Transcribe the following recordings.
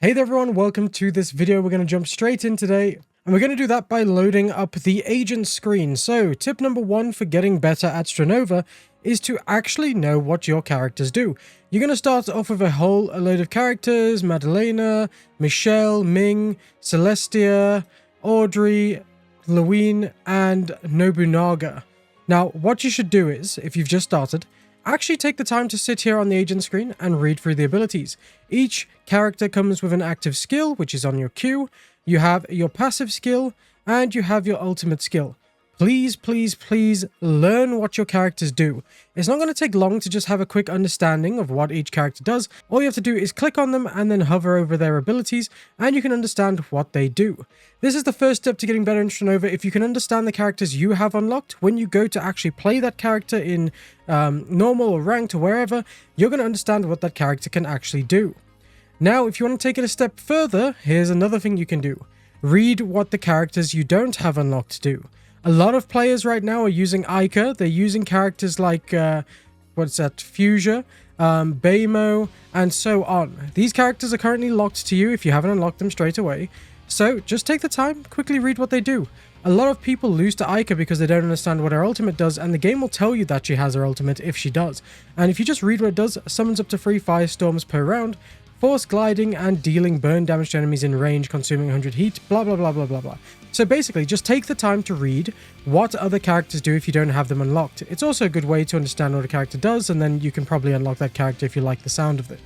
Hey there everyone, welcome to this video. We're going to jump straight in today, and we're going to do that by loading up the agent screen. So tip number one for getting better at Strinova is to actually know what your characters do. You're going to start off with a load of characters: Madalena, Michelle, Ming, Celestia, Audrey, Lewin, and Nobunaga. Now, what you should do is, if you've just started, actually take the time to sit here on the agent screen and read through the abilities. Each character comes with an active skill, which is on your queue. You have your passive skill, and you have your ultimate skill. Please, please, please learn what your characters do. It's not going to take long to just have a quick understanding of what each character does. All you have to do is click on them and then hover over their abilities, and you can understand what they do. This is the first step to getting better in Strinova. If you can understand the characters you have unlocked, when you go to actually play that character in normal or ranked or wherever, you're going to understand what that character can actually do. Now, if you want to take it a step further, here's another thing you can do. Read what the characters you don't have unlocked do. A lot of players right now are using Ica. They're using characters like, Fuchsia, Baymo, and so on. These characters are currently locked to you if you haven't unlocked them straight away. So just take the time, quickly read what they do. A lot of people lose to Ica because they don't understand what her ultimate does, and the game will tell you that she has her ultimate if she does. And if you just read what it does, summons up to 3 firestorms per round, force gliding, and dealing burn damage to enemies in range, consuming 100 heat, blah blah blah blah blah blah. So basically, just take the time to read what other characters do if you don't have them unlocked. It's also a good way to understand what a character does, and then you can probably unlock that character if you like the sound of it.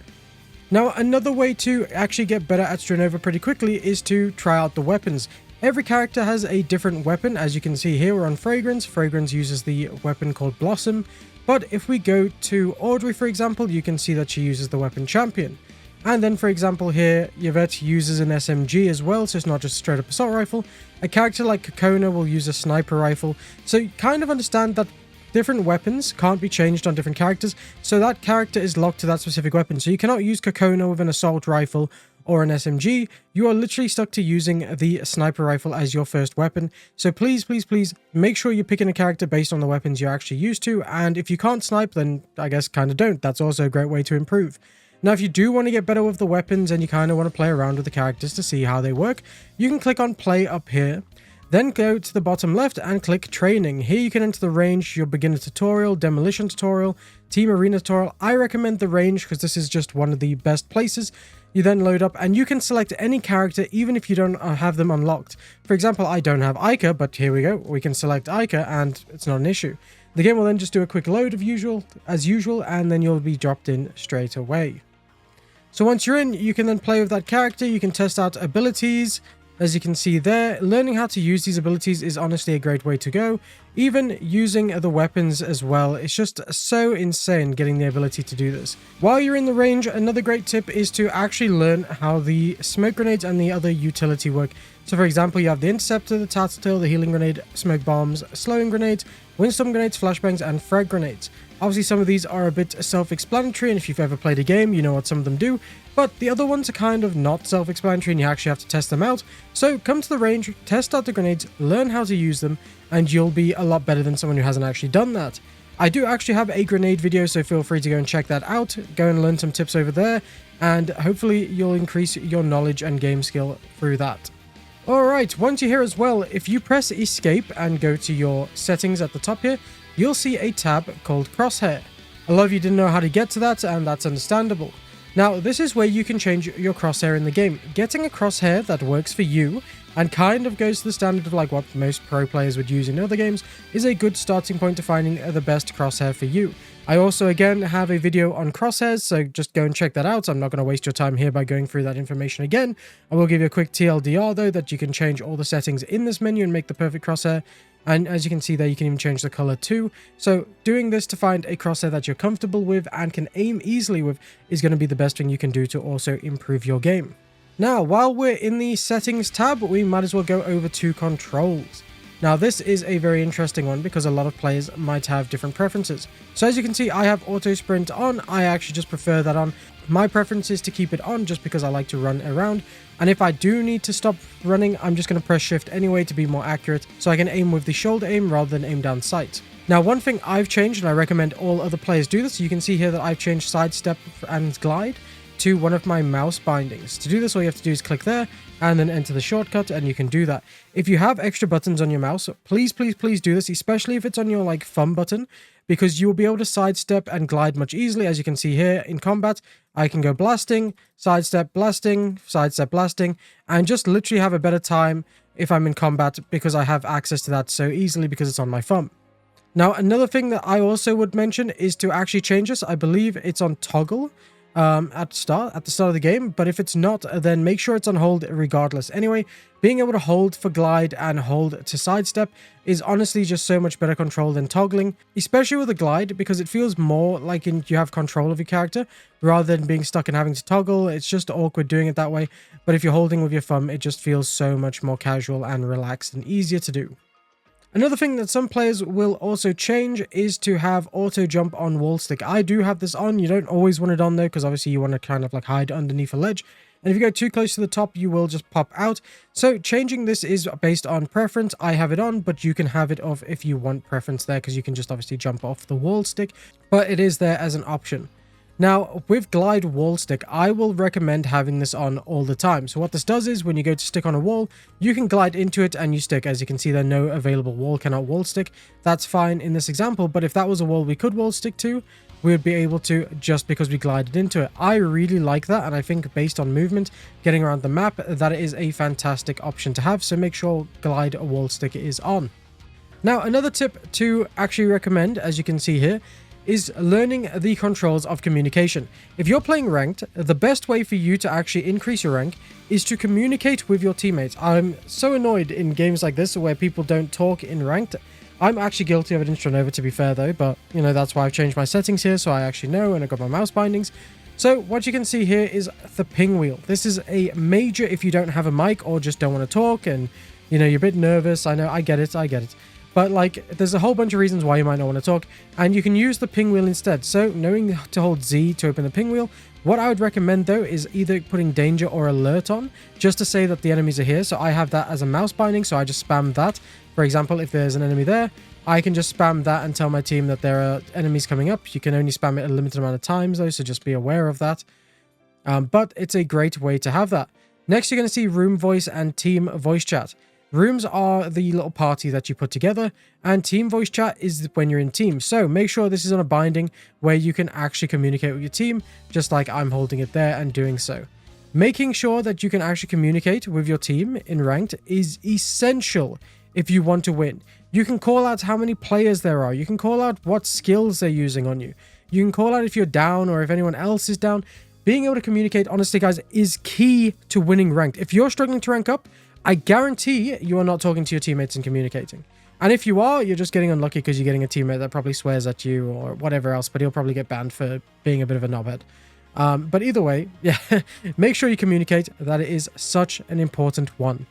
Now, another way to actually get better at Strinova pretty quickly is to try out the weapons. Every character has a different weapon. As you can see here, we're on Fragrance. Fragrance uses the weapon called Blossom. But if we go to Audrey, for example, you can see that she uses the weapon Champion. And then, for example, here, Yvette uses an SMG as well, so it's not just a straight-up assault rifle. A character like Kokona will use a sniper rifle. So you kind of understand that different weapons can't be changed on different characters, so that character is locked to that specific weapon. So you cannot use Kokona with an assault rifle or an SMG. You are literally stuck to using the sniper rifle as your first weapon. So please, please, please make sure you're picking a character based on the weapons you're actually used to. And if you can't snipe, then I guess kind of don't. That's also a great way to improve. Now, if you do want to get better with the weapons and you kind of want to play around with the characters to see how they work, you can click on play up here. Then go to the bottom left and click training. Here you can enter the range, your beginner tutorial, demolition tutorial, team arena tutorial. I recommend the range because this is just one of the best places. You then load up and you can select any character even if you don't have them unlocked. For example, I don't have Ica, but here we go. We can select Ica and it's not an issue. The game will then just do a quick load as usual, and then you'll be dropped in straight away. So once you're in, you can then play with that character. You can test out abilities. As you can see there, learning how to use these abilities is honestly a great way to go. Even using the weapons as well. It's just so insane getting the ability to do this. While you're in the range, another great tip is to actually learn how the smoke grenades and the other utility work. So for example, you have the interceptor, the tattletale, the healing grenade, smoke bombs, slowing grenades, windstorm grenades, flashbangs, and frag grenades. Obviously, some of these are a bit self-explanatory, and if you've ever played a game, you know what some of them do. But the other ones are kind of not self-explanatory, and you actually have to test them out. So come to the range, test out the grenades, learn how to use them, and you'll be a lot better than someone who hasn't actually done that. I do actually have a grenade video, so feel free to go and check that out. Go and learn some tips over there, and hopefully you'll increase your knowledge and game skill through that. Alright, once you're here as well, if you press escape and go to your settings at the top here, you'll see a tab called Crosshair. A lot of you didn't know how to get to that, and that's understandable. Now, this is where you can change your crosshair in the game. Getting a crosshair that works for you and kind of goes to the standard of like what most pro players would use in other games is a good starting point to finding the best crosshair for you. I also, again, have a video on crosshairs, so just go and check that out. I'm not going to waste your time here by going through that information again. I will give you a quick TLDR, though, that you can change all the settings in this menu and make the perfect crosshair. And as you can see there, you can even change the color too. So doing this to find a crosshair that you're comfortable with and can aim easily with is going to be the best thing you can do to also improve your game. Now, while we're in the settings tab, we might as well go over to controls. Now, this is a very interesting one because a lot of players might have different preferences. So as you can see, I have auto sprint on. I actually just prefer that on. My preference is to keep it on just because I like to run around. And if I do need to stop running, I'm just going to press shift anyway to be more accurate, so I can aim with the shoulder aim rather than aim down sight. Now, one thing I've changed, and I recommend all other players do this, you can see here that I've changed sidestep and glide to one of my mouse bindings. To do this, all you have to do is click there and then enter the shortcut, and you can do that. If you have extra buttons on your mouse, please do this, especially if it's on your like thumb button, because you will be able to sidestep and glide much easily. As you can see here in combat, I can go blasting, sidestep, blasting, and just literally have a better time if I'm in combat because I have access to that so easily because it's on my thumb. Now, another thing that I also would mention is to actually change this. I believe it's on toggle at the start of the game, but if it's not, then make sure it's on hold regardless. Anyway, being able to hold for glide and hold to sidestep is honestly just so much better control than toggling, especially with a glide, because it feels more like you have control of your character rather than being stuck and having to toggle. It's just awkward doing it that way, but if you're holding with your thumb, it just feels so much more casual and relaxed and easier to do. Another thing that some players will also change is to have auto jump on wall stick. I do have this on. You don't always want it on though, because obviously you want to kind of like hide underneath a ledge. And if you go too close to the top, you will just pop out. So changing this is based on preference. I have it on, but you can have it off if you want preference there, because you can just obviously jump off the wall stick, but it is there as an option. Now, with glide wall stick, I will recommend having this on all the time. So what this does is when you go to stick on a wall, you can glide into it and you stick. As you can see there, no available wall cannot wall stick. That's fine in this example, but if that was a wall we could wall stick to, we would be able to just because we glided into it. I really like that, and I think based on movement, getting around the map, that is a fantastic option to have. So make sure glide wall stick is on. Now, another tip to actually recommend, as you can see here, is learning the controls of communication. If you're playing ranked, the best way for you to actually increase your rank is to communicate with your teammates. I'm so annoyed in games like this where people don't talk in ranked. I'm actually guilty of it in Strinova, to be fair though, but you know, that's why I've changed my settings here so I actually know, and I've got my mouse bindings. So what you can see here is the ping wheel. This is a major if you don't have a mic or just don't want to talk and you know, you're a bit nervous. I know, I get it. But like, there's a whole bunch of reasons why you might not want to talk, and you can use the ping wheel instead. So knowing to hold Z to open the ping wheel, what I would recommend though is either putting danger or alert on, just to say that the enemies are here. So I have that as a mouse binding, so I just spam that. For example, if there's an enemy there, I can just spam that and tell my team that there are enemies coming up. You can only spam it a limited amount of times though, so just be aware of that. But it's a great way to have that. Next, you're going to see room voice and team voice chat. Rooms are the little party that you put together, and team voice chat is when you're in teams. So make sure this is on a binding where you can actually communicate with your team, just like I'm holding it there and doing so. Making sure that you can actually communicate with your team in ranked is essential if you want to win. You can call out how many players there are. You can call out what skills they're using on you. You can call out if you're down or if anyone else is down. Being able to communicate, honestly, guys, is key to winning ranked. If you're struggling to rank up, I guarantee you are not talking to your teammates and communicating. And if you are, you're just getting unlucky because you're getting a teammate that probably swears at you or whatever else, but he'll probably get banned for being a bit of a knobhead. But either way, yeah, make sure you communicate. That is such an important one.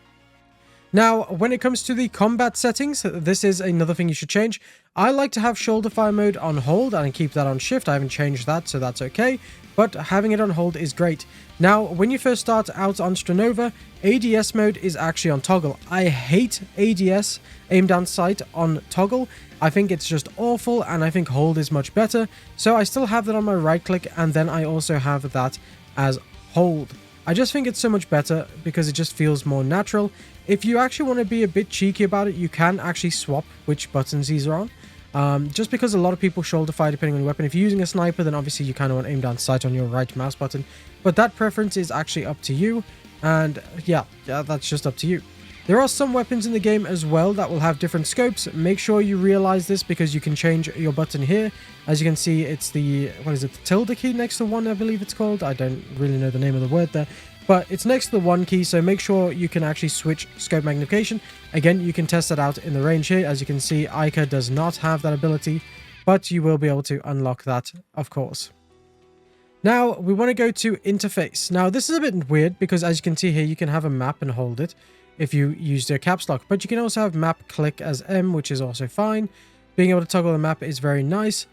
Now, when it comes to the combat settings, this is another thing you should change. I like to have shoulder fire mode on hold and keep that on shift. I haven't changed that, so that's okay. But having it on hold is great. Now, when you first start out on Strinova, ADS mode is actually on toggle. I hate ADS, aim down sight, on toggle. I think it's just awful, and I think hold is much better. So I still have that on my right click, and then I also have that as hold. I just think it's so much better because it just feels more natural. If you actually want to be a bit cheeky about it, you can actually swap which buttons these are on. Just because a lot of people shoulder fire depending on your weapon. If you're using a sniper, then obviously you kind of want aim down sight on your right mouse button. But that preference is actually up to you. And yeah, that's just up to you. There are some weapons in the game as well that will have different scopes. Make sure you realize this because you can change your button here. As you can see, it's the, what is it, the tilde key next to one, I believe it's called. I don't really know the name of the word there. But it's next to the 1 key, so make sure you can actually switch scope magnification. Again, you can test that out in the range here. As you can see, Ica does not have that ability, but you will be able to unlock that, of course. Now, we want to go to interface. Now, this is a bit weird because as you can see here, you can have a map and hold it if you use your caps lock. But you can also have map click as M, which is also fine. Being able to toggle the map is very nice.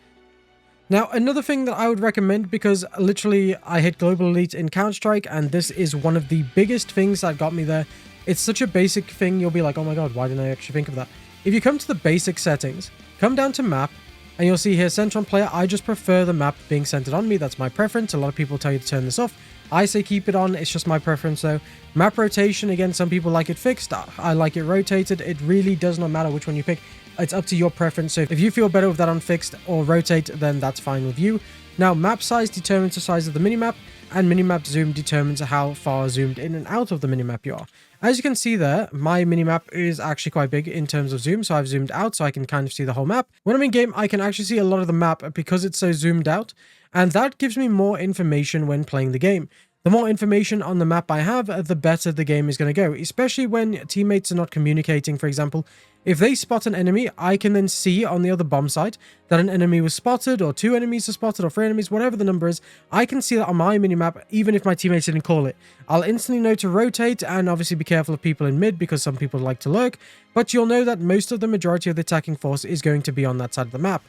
Now, another thing that I would recommend, because literally I hit Global Elite in Counter-Strike, and this is one of the biggest things that got me there. It's such a basic thing, you'll be like, oh my god, why didn't I actually think of that? If you come to the basic settings, come down to map, And you'll see here, center on player, I just prefer the map being centered on me. That's my preference. A lot of people tell you to turn this off. I say keep it on. It's just my preference though. Map rotation, again, some people like it fixed. I like it rotated. It really does not matter which one you pick. It's up to your preference. So if you feel better with that unfixed or rotate, then that's fine with you. Now, map size determines the size of the minimap, and minimap zoom determines how far zoomed in and out of the minimap you are. As you can see there, my minimap is actually quite big in terms of zoom, so I've zoomed out so I can kind of see the whole map. When I'm in game, I can actually see a lot of the map because it's so zoomed out, and that gives me more information when playing the game. The more information on the map I have, the better the game is going to go, especially when teammates are not communicating. For example, if they spot an enemy, I can then see on the other bomb site that an enemy was spotted, or 2 enemies are spotted, or 3 enemies, whatever the number is. I can see that on my minimap, even if my teammates didn't call it. I'll instantly know to rotate, and obviously be careful of people in mid, because some people like to lurk, but you'll know that most of the majority of the attacking force is going to be on that side of the map.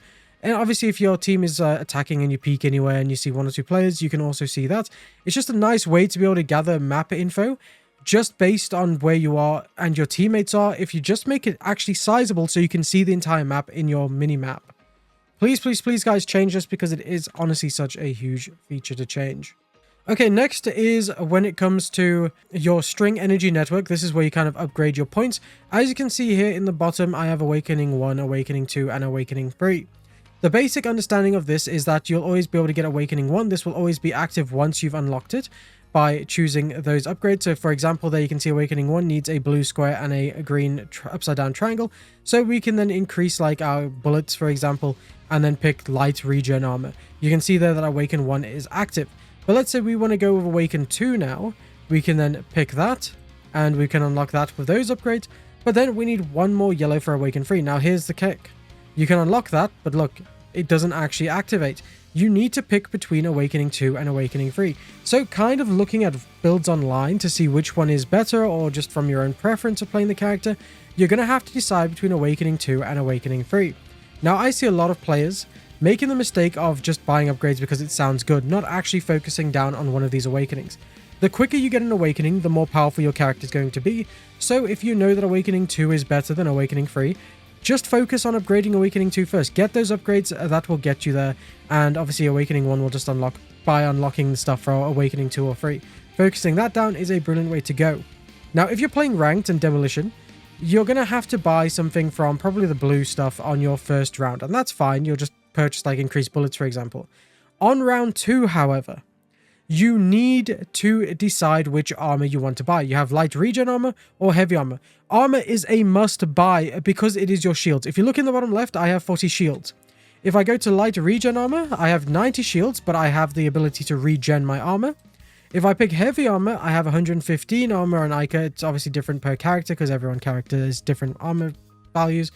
And obviously, if your team is attacking and you peek anywhere and you see 1 or 2 players, you can also see that. It's just a nice way to be able to gather map info just based on where you are and your teammates are, if you just make it actually sizable so you can see the entire map in your mini-map. Please, please, please, guys, change this because it is honestly such a huge feature to change. Okay, next is when it comes to your string energy network. This is where you kind of upgrade your points. As you can see here in the bottom, I have Awakening 1, Awakening 2, and Awakening 3. The basic understanding of this is that you'll always be able to get Awakening 1. This will always be active once you've unlocked it by choosing those upgrades. So for example, there you can see Awakening 1 needs a blue square and a green upside down triangle. So we can then increase like our bullets, for example, and then pick light regen armor. You can see there that Awaken 1 is active. But let's say we want to go with Awaken 2 now. We can then pick that and we can unlock that with those upgrades. But then we need 1 more yellow for Awaken 3. Now here's the kick. You can unlock that, but look, it doesn't actually activate. You need to pick between Awakening 2 and Awakening 3. So kind of looking at builds online to see which one is better, or just from your own preference of playing the character, you're going to have to decide between Awakening 2 and Awakening 3. Now I see a lot of players making the mistake of just buying upgrades because it sounds good, not actually focusing down on one of these awakenings. The quicker you get an awakening, the more powerful your character is going to be. So if you know that Awakening 2 is better than Awakening 3, just focus on upgrading Awakening 2 first. Get those upgrades, that will get you there. And obviously Awakening 1 will just unlock by unlocking the stuff for Awakening 2 or 3. Focusing that down is a brilliant way to go. Now, if you're playing Ranked and Demolition, you're going to have to buy something from probably the blue stuff on your first round. And that's fine. You'll just purchase like increased bullets, for example. On round 2, however, you need to decide which armor you want to buy. You have light regen armor or heavy armor. Armor is a must buy because it is your shields. If you look in the bottom left, I have 40 shields. If I go to light regen armor, I have 90 shields, but I have the ability to regen my armor. If I pick heavy armor, I have 115 armor on Ica. It's obviously different per character because everyone character has different armor values.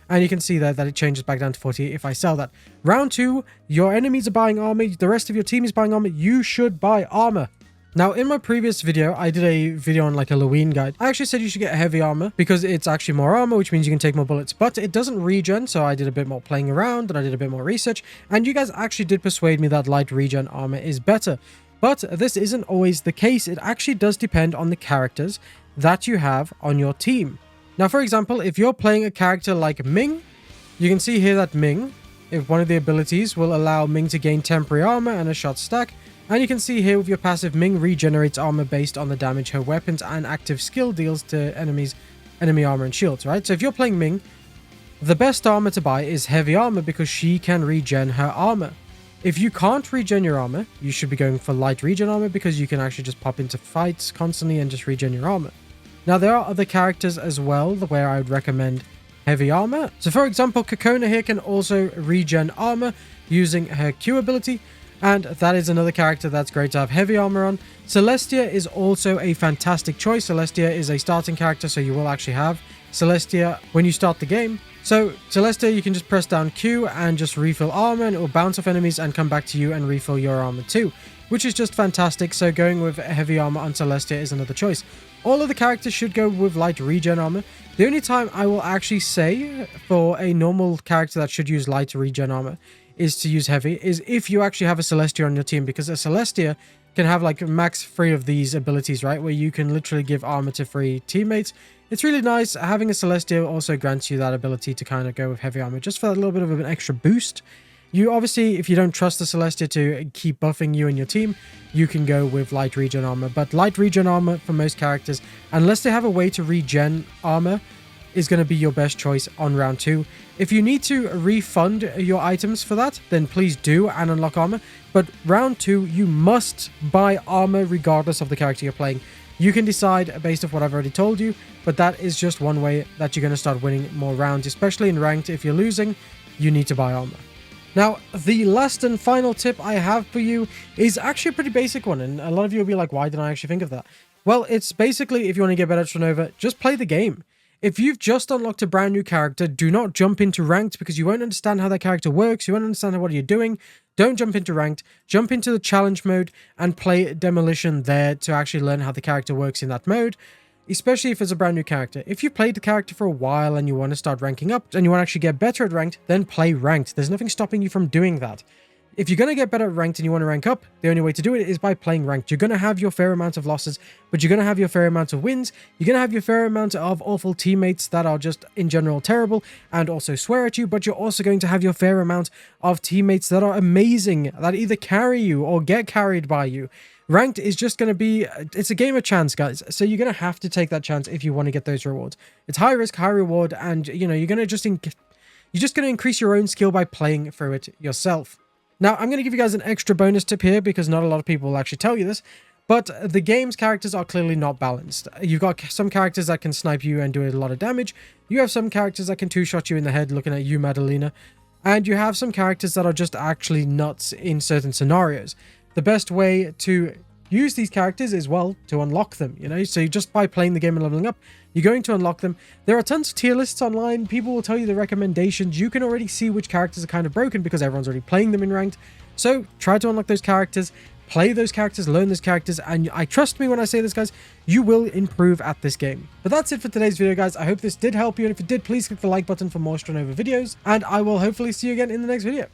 And you can see there that it changes back down to 40 if I sell that. Round 2, your enemies are buying armor. The rest of your team is buying armor. You should buy armor. Now, in my previous video, I did a video on like a Halloween guide. I actually said you should get heavy armor because it's actually more armor, which means you can take more bullets. But it doesn't regen, so I did a bit more playing around and I did a bit more research. And you guys actually did persuade me that light regen armor is better. But this isn't always the case. It actually does depend on the characters that you have on your team. Now, for example, if you're playing a character like Ming, you can see here that Ming, if one of the abilities will allow Ming to gain temporary armor and a shot stack. And you can see here with your passive, Ming regenerates armor based on the damage her weapons and active skill deals to enemy armor and shields, right? So if you're playing Ming, the best armor to buy is heavy armor because she can regen her armor. If you can't regen your armor, you should be going for light regen armor because you can actually just pop into fights constantly and just regen your armor. Now, there are other characters as well where I would recommend heavy armor. So, for example, Kokona here can also regen armor using her Q ability, and that is another character that's great to have heavy armor on. Celestia is also a fantastic choice. Celestia is a starting character, so you will actually have Celestia when you start the game. So, Celestia, you can just press down Q and just refill armor, and it will bounce off enemies and come back to you and refill your armor too, which is just fantastic. So, going with heavy armor on Celestia is another choice. All of the characters should go with light regen armor. The only time I will actually say for a normal character that should use light regen armor is to use heavy, is if you actually have a Celestia on your team, because a Celestia can have like max 3 of these abilities, right? Where you can literally give armor to 3 teammates. It's really nice. Having a Celestia also grants you that ability to kind of go with heavy armor just for that little bit of an extra boost. You obviously, if you don't trust the Celestia to keep buffing you and your team, you can go with light regen armor. But light regen armor for most characters, unless they have a way to regen armor, is going to be your best choice on round 2. If you need to refund your items for that, then please do and unlock armor. But round 2, you must buy armor regardless of the character you're playing. You can decide based off what I've already told you, but that is just one way that you're going to start winning more rounds, especially in ranked. If you're losing, you need to buy armor. Now, the last and final tip I have for you is actually a pretty basic one, and a lot of you will be like, why didn't I actually think of that? Well, it's basically, if you want to get better at Strinova, just play the game. If you've just unlocked a brand new character, do not jump into ranked because you won't understand how that character works, you won't understand what you're doing. Don't jump into ranked, jump into the challenge mode and play Demolition there to actually learn how the character works in that mode. Especially if it's a brand new character. If you've played the character for a while and you want to start ranking up and you want to actually get better at ranked, then play ranked. There's nothing stopping you from doing that. If you're going to get better at ranked and you want to rank up, the only way to do it is by playing ranked. You're going to have your fair amount of losses, but you're going to have your fair amount of wins. You're going to have your fair amount of awful teammates that are just in general terrible and also swear at you, but you're also going to have your fair amount of teammates that are amazing, that either carry you or get carried by you. Ranked is just going to be, it's a game of chance, guys. So you're going to have to take that chance if you want to get those rewards. It's high risk, high reward, and you know, you're going to just, you're just going to increase your own skill by playing through it yourself. Now, I'm going to give you guys an extra bonus tip here because not a lot of people will actually tell you this, but the game's characters are clearly not balanced. You've got some characters that can snipe you and do a lot of damage. You have some characters that can two-shot you in the head, looking at you, Madalena. And you have some characters that are just actually nuts in certain scenarios. The best way to use these characters is, well, to unlock them, you know? So just by playing the game and leveling up, you're going to unlock them. There are tons of tier lists online. People will tell you the recommendations. You can already see which characters are kind of broken because everyone's already playing them in ranked. So try to unlock those characters, play those characters, learn those characters, and I trust me when I say this, guys, you will improve at this game. But that's it for today's video, guys. I hope this did help you, and if it did, please click the like button for more Strinova videos, and I will hopefully see you again in the next video.